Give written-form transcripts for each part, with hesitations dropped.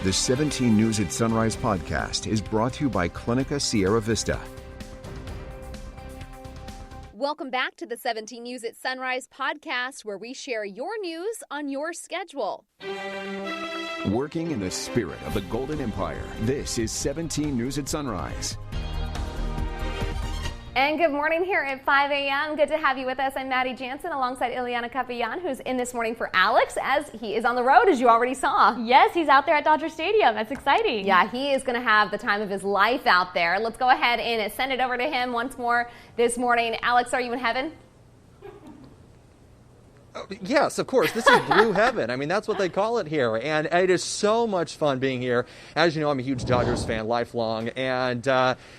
The 17 News at Sunrise podcast is brought to you by Clinica Sierra Vista. Welcome back to the 17 News at Sunrise podcast, where we share your news on your schedule. Working in the spirit of the Golden Empire, this is 17 News at Sunrise. And good morning here at 5 a.m. Good to have you with us. I'm Maddie Jansen alongside Ileana Capeyan, who's in this morning for Alex, as he is on the road, as you already saw. Yes, he's out there at Dodger Stadium. That's exciting. Yeah, he is going to have the time of his life out there. Let's go ahead and send it over to him once more this morning. Alex, are you in heaven? Yes, of course. This is blue heaven. I mean, that's what they call it here. And it is so much fun being here. As you know, I'm a huge Dodgers fan, lifelong. And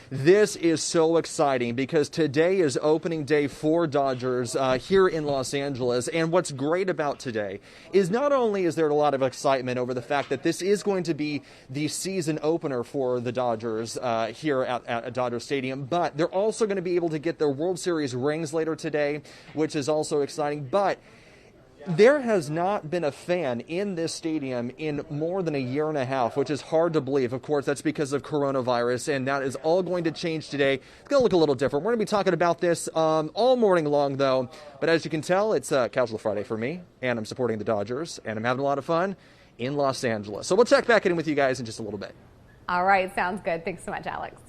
this is so exciting because today is opening day for Dodgers here in Los Angeles. And what's great about today is not only is there a lot of excitement over the fact that this is going to be the season opener for the Dodgers here at Dodger Stadium, but they're also going to be able to get their World Series rings later today, which is also exciting. But there has not been a fan in this stadium in more than a year and a half, which is hard to believe. Of course, that's because of coronavirus, and that is all going to change today. It's going to look a little different. We're going to be talking about this all morning long, though. But as you can tell, it's Casual Friday for me, and I'm supporting the Dodgers, and I'm having a lot of fun in Los Angeles. So we'll check back in with you guys in just a little bit. All right, sounds good. Thanks so much, Alex.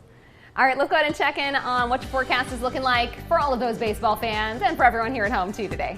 All right, let's go ahead and check in on what your forecast is looking like for all of those baseball fans and for everyone here at home, too, today.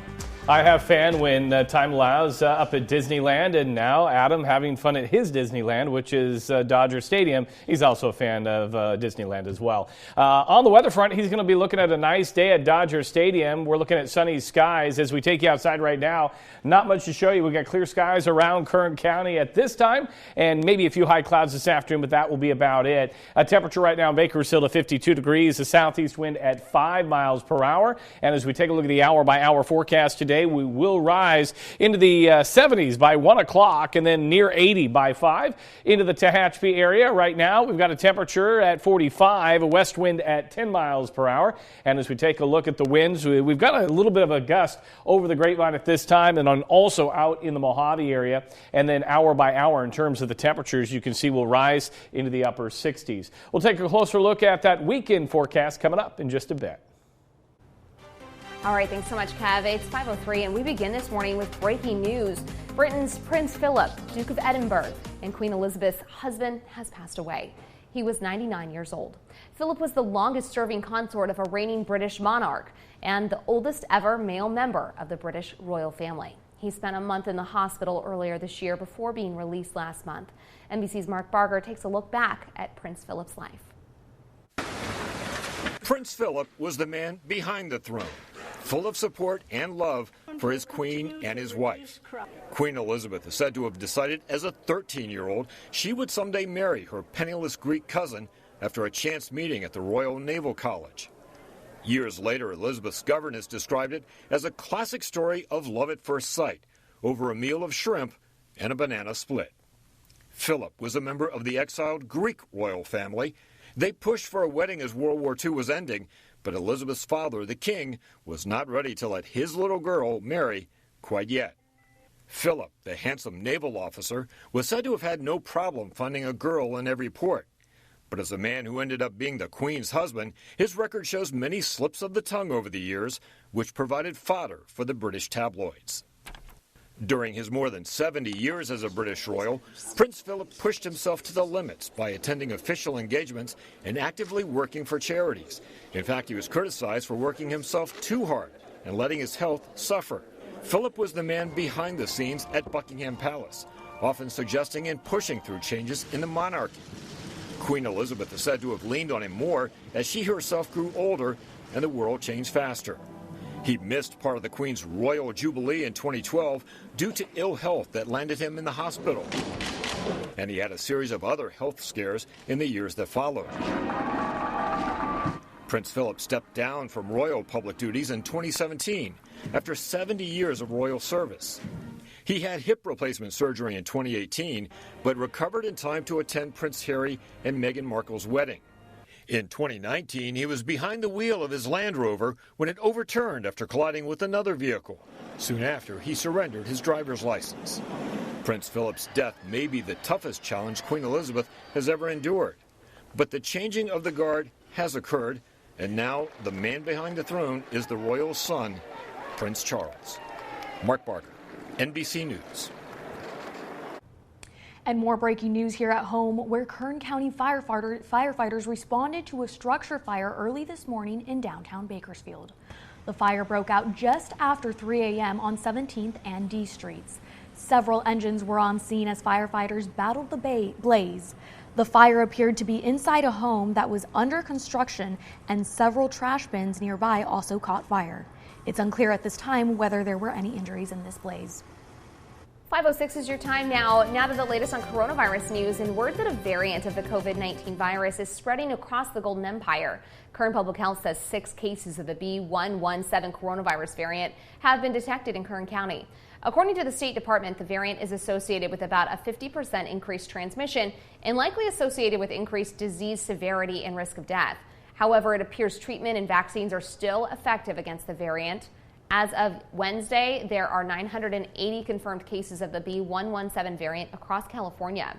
I have fan when time allows up at Disneyland, and now Adam having fun at his Disneyland, which is Dodger Stadium. He's also a fan of Disneyland as well. On the weather front, he's going to be looking at a nice day at Dodger Stadium. We're looking at sunny skies as we take you outside right now. Not much to show you. We've got clear skies around Kern County at this time, and maybe a few high clouds this afternoon, but that will be about it. A temperature right now in Bakersfield of 52 degrees, a southeast wind at 5 miles per hour. And as we take a look at the hour-by-hour forecast today, we will rise into the 70s by 1 o'clock and then near 80 by 5 into the Tehachapi area. Right now, we've got a temperature at 45, a west wind at 10 miles per hour. And as we take a look at the winds, we've got a little bit of a gust over the Grapevine at this time and also out in the Mojave area. And then hour by hour in terms of the temperatures, you can see will rise into the upper 60s. We'll take a closer look at that weekend forecast coming up in just a bit. All right, thanks so much, Kev. It's 5:03, and we begin this morning with breaking news. Britain's Prince Philip, Duke of Edinburgh, and Queen Elizabeth's husband has passed away. He was 99 years old. Philip was the longest-serving consort of a reigning British monarch and the oldest ever male member of the British royal family. He spent a month in the hospital earlier this year before being released last month. NBC's Mark Barger takes a look back at Prince Philip's life. Prince Philip was the man behind the throne, full of support and love for his queen and his wife. Queen Elizabeth is said to have decided as a 13-year-old she would someday marry her penniless Greek cousin after a chance meeting at the Royal Naval College. Years later, Elizabeth's governess described it as a classic story of love at first sight over a meal of shrimp and a banana split. Philip was a member of the exiled Greek royal family. They pushed for a wedding as World War II was ending, but Elizabeth's father, the king, was not ready to let his little girl marry quite yet. Philip, the handsome naval officer, was said to have had no problem finding a girl in every port. But as a man who ended up being the Queen's husband, his record shows many slips of the tongue over the years, which provided fodder for the British tabloids. During his more than 70 years as a British royal, Prince Philip pushed himself to the limits by attending official engagements and actively working for charities. In fact, he was criticized for working himself too hard and letting his health suffer. Philip was the man behind the scenes at Buckingham Palace, often suggesting and pushing through changes in the monarchy. Queen Elizabeth is said to have leaned on him more as she herself grew older and the world changed faster. He missed part of the Queen's Royal Jubilee in 2012 due to ill health that landed him in the hospital. And he had a series of other health scares in the years that followed. Prince Philip stepped down from royal public duties in 2017 after 70 years of royal service. He had hip replacement surgery in 2018, but recovered in time to attend Prince Harry and Meghan Markle's wedding. In 2019, he was behind the wheel of his Land Rover when it overturned after colliding with another vehicle. Soon after, he surrendered his driver's license. Prince Philip's death may be the toughest challenge Queen Elizabeth has ever endured. But the changing of the guard has occurred, and now the man behind the throne is the royal son, Prince Charles. Mark Barker, NBC News. And more breaking news here at home, where Kern County firefighters responded to a structure fire early this morning in downtown Bakersfield. The fire broke out just after 3 a.m. on 17th and D Streets. Several engines were on scene as firefighters battled the blaze. The fire appeared to be inside a home that was under construction, and several trash bins nearby also caught fire. It's unclear at this time whether there were any injuries in this blaze. 5:06 is your time now. Now to the latest on coronavirus news, and word that a variant of the COVID-19 virus is spreading across the Golden Empire. Kern Public Health says 6 cases of the B117 coronavirus variant have been detected in Kern County. According to the State Department, the variant is associated with about a 50% increased transmission and likely associated with increased disease severity and risk of death. However, it appears treatment and vaccines are still effective against the variant. As of Wednesday, there are 980 confirmed cases of the B117 variant across California.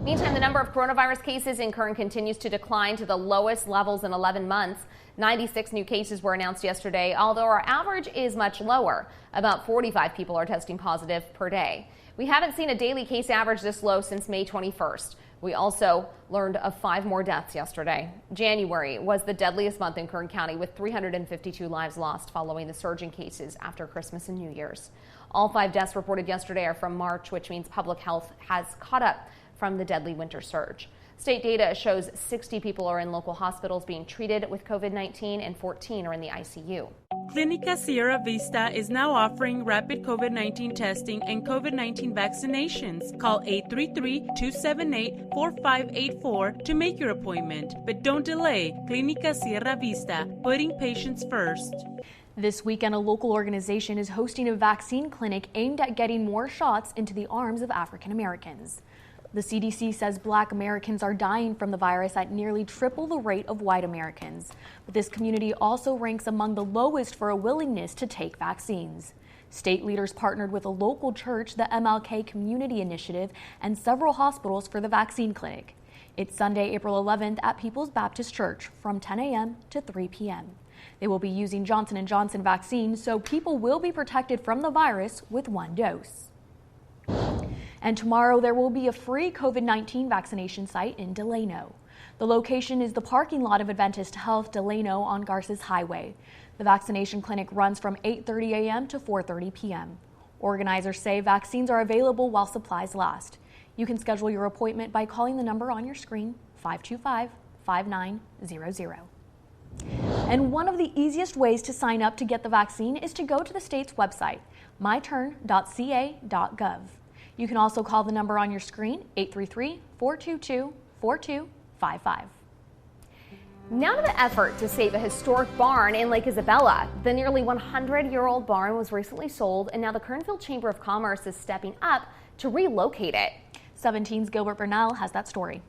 Meantime, the number of coronavirus cases in Kern continues to decline to the lowest levels in 11 months. 96 new cases were announced yesterday, although our average is much lower. About 45 people are testing positive per day. We haven't seen a daily case average this low since May 21st. We also learned of 5 more deaths yesterday. January was the deadliest month in Kern County, with 352 lives lost following the surge in cases after Christmas and New Year's. All 5 deaths reported yesterday are from March, which means public health has caught up from the deadly winter surge. State data shows 60 people are in local hospitals being treated with COVID-19 and 14 are in the ICU. Clinica Sierra Vista is now offering rapid COVID-19 testing and COVID-19 vaccinations. Call 833-278-4584 to make your appointment. But don't delay. Clinica Sierra Vista, putting patients first. This weekend, a local organization is hosting a vaccine clinic aimed at getting more shots into the arms of African Americans. The CDC says Black Americans are dying from the virus at nearly triple the rate of white Americans. But this community also ranks among the lowest for a willingness to take vaccines. State leaders partnered with a local church, the MLK Community Initiative, and several hospitals for the vaccine clinic. It's Sunday, April 11th at People's Baptist Church from 10 a.m. to 3 p.m. They will be using Johnson & Johnson vaccines, so people will be protected from the virus with 1 dose. And tomorrow there will be a free COVID-19 vaccination site in Delano. The location is the parking lot of Adventist Health Delano on Garces Highway. The vaccination clinic runs from 8:30 a.m. to 4:30 p.m. Organizers say vaccines are available while supplies last. You can schedule your appointment by calling the number on your screen, 525-5900. And one of the easiest ways to sign up to get the vaccine is to go to the state's website, myturn.ca.gov. You can also call the number on your screen, 833-422-4255. Now to the effort to save a historic barn in Lake Isabella. The nearly 100-year-old barn was recently sold, and now the Kernville Chamber of Commerce is stepping up to relocate it. 17's Gilbert Burnell has that story.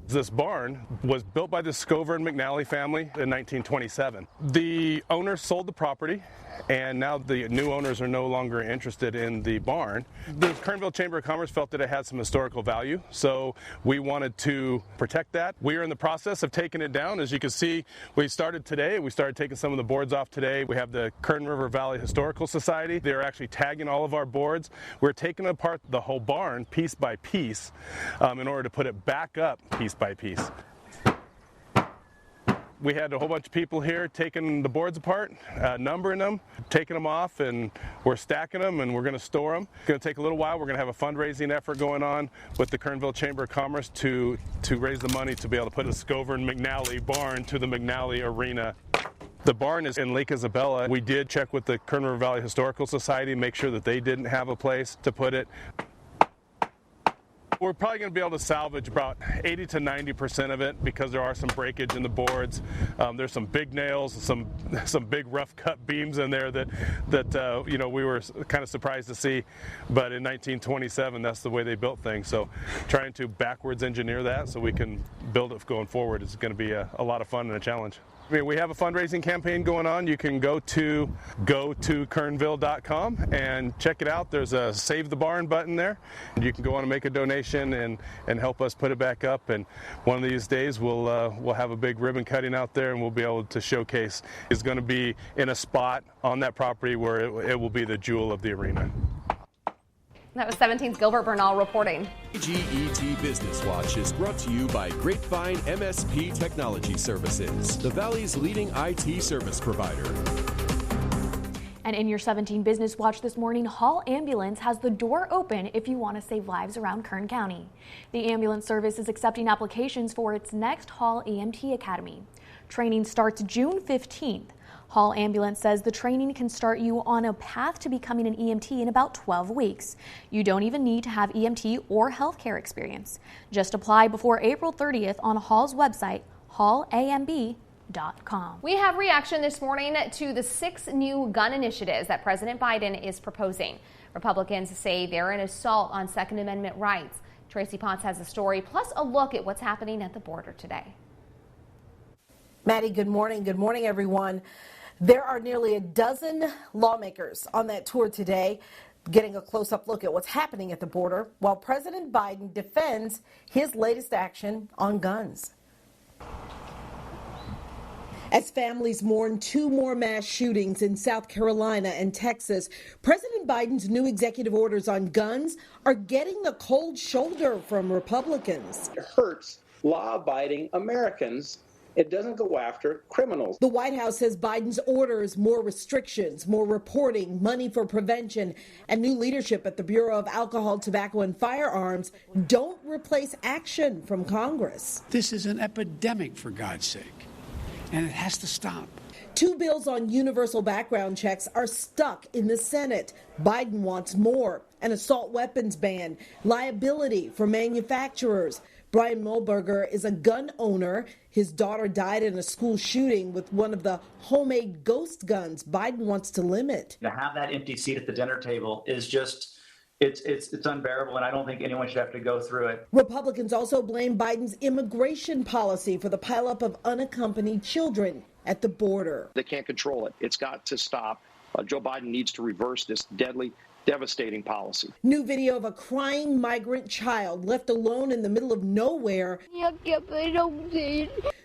This barn was built by the Scover and McNally family in 1927. The owner sold the property, and now the new owners are no longer interested in the barn. The Kernville Chamber of Commerce felt that it had some historical value, so we wanted to protect that. We are in the process of taking it down. As you can see, we started today. We started taking some of the boards off today. We have the Kern River Valley Historical Society. They're actually tagging all of our boards. We're taking apart the whole barn piece by piece in order to put it back up piece by piece. We had a whole bunch of people here taking the boards apart, numbering them, taking them off, and we're stacking them, and we're going to store them. It's going to take a little while. We're going to have a fundraising effort going on with the Kernville Chamber of Commerce to raise the money to be able to put a Scover and McNally barn to the McNally Arena. The barn is in Lake Isabella. We did check with the Kern River Valley Historical Society, make sure that they didn't have a place to put it. We're probably going to be able to salvage about 80 to 90% of it because there are some breakage in the boards. There's some big nails, some big rough cut beams in there that we were kind of surprised to see. But in 1927, that's the way they built things. So trying to backwards engineer that so we can build it going forward is going to be a lot of fun and a challenge. I mean, we have a fundraising campaign going on. You can go to kernville.com and check it out. There's a Save the Barn button there. You can go on and make a donation and help us put it back up. And one of these days we'll have a big ribbon cutting out there, and we'll be able to showcase. It's going to be in a spot on that property where it will be the jewel of the arena. That was 17's Gilbert Bernal reporting. GET Business Watch is brought to you by Grapevine MSP Technology Services, the Valley's leading IT service provider. And in your 17 Business Watch this morning, Hall Ambulance has the door open if you want to save lives around Kern County. The ambulance service is accepting applications for its next Hall EMT Academy. Training starts June 15th. Hall Ambulance says the training can start you on a path to becoming an EMT in about 12 weeks. You don't even need to have EMT or healthcare experience. Just apply before April 30th on Hall's website, hallamb.com. We have reaction this morning to the 6 new gun initiatives that President Biden is proposing. Republicans say they're an assault on Second Amendment rights. Tracy Potts has a story, plus a look at what's happening at the border today. Maddie, good morning. Good morning, everyone. There are nearly a dozen lawmakers on that tour today, getting a close-up look at what's happening at the border, while President Biden defends his latest action on guns. As families mourn 2 more mass shootings in South Carolina and Texas, President Biden's new executive orders on guns are getting the cold shoulder from Republicans. It hurts law-abiding Americans. It doesn't go after criminals. The White House says Biden's orders, more restrictions, more reporting, money for prevention, and new leadership at the Bureau of Alcohol, Tobacco, and Firearms don't replace action from Congress. This is an epidemic, for God's sake, and it has to stop. 2 bills on universal background checks are stuck in the Senate. Biden wants more: an assault weapons ban, liability for manufacturers. Brian Mulberger is a gun owner. His daughter died in a school shooting with one of the homemade ghost guns Biden wants to limit. To have that empty seat at the dinner table is just, it's unbearable, and I don't think anyone should have to go through it. Republicans also blame Biden's immigration policy for the pileup of unaccompanied children at the border. They can't control it. It's got to stop. Joe Biden needs to reverse this devastating policy. New video of a crying migrant child left alone in the middle of nowhere,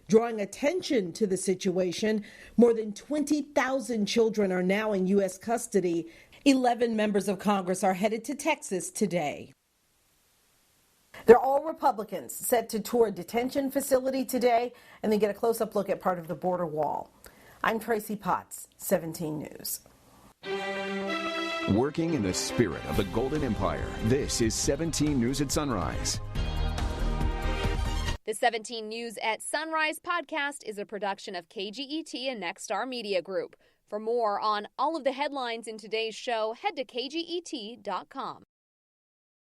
drawing attention to the situation. More than 20,000 children are now in U.S. custody. 11 members of Congress are headed to Texas today. They're all Republicans, set to tour a detention facility today and then get a close-up look at part of the border wall. I'm Tracy Potts, 17 News. Working in the spirit of the Golden Empire, this is 17 News at Sunrise. The 17 News at Sunrise podcast is a production of KGET and Nexstar Media Group. For more on all of the headlines in today's show, head to kget.com.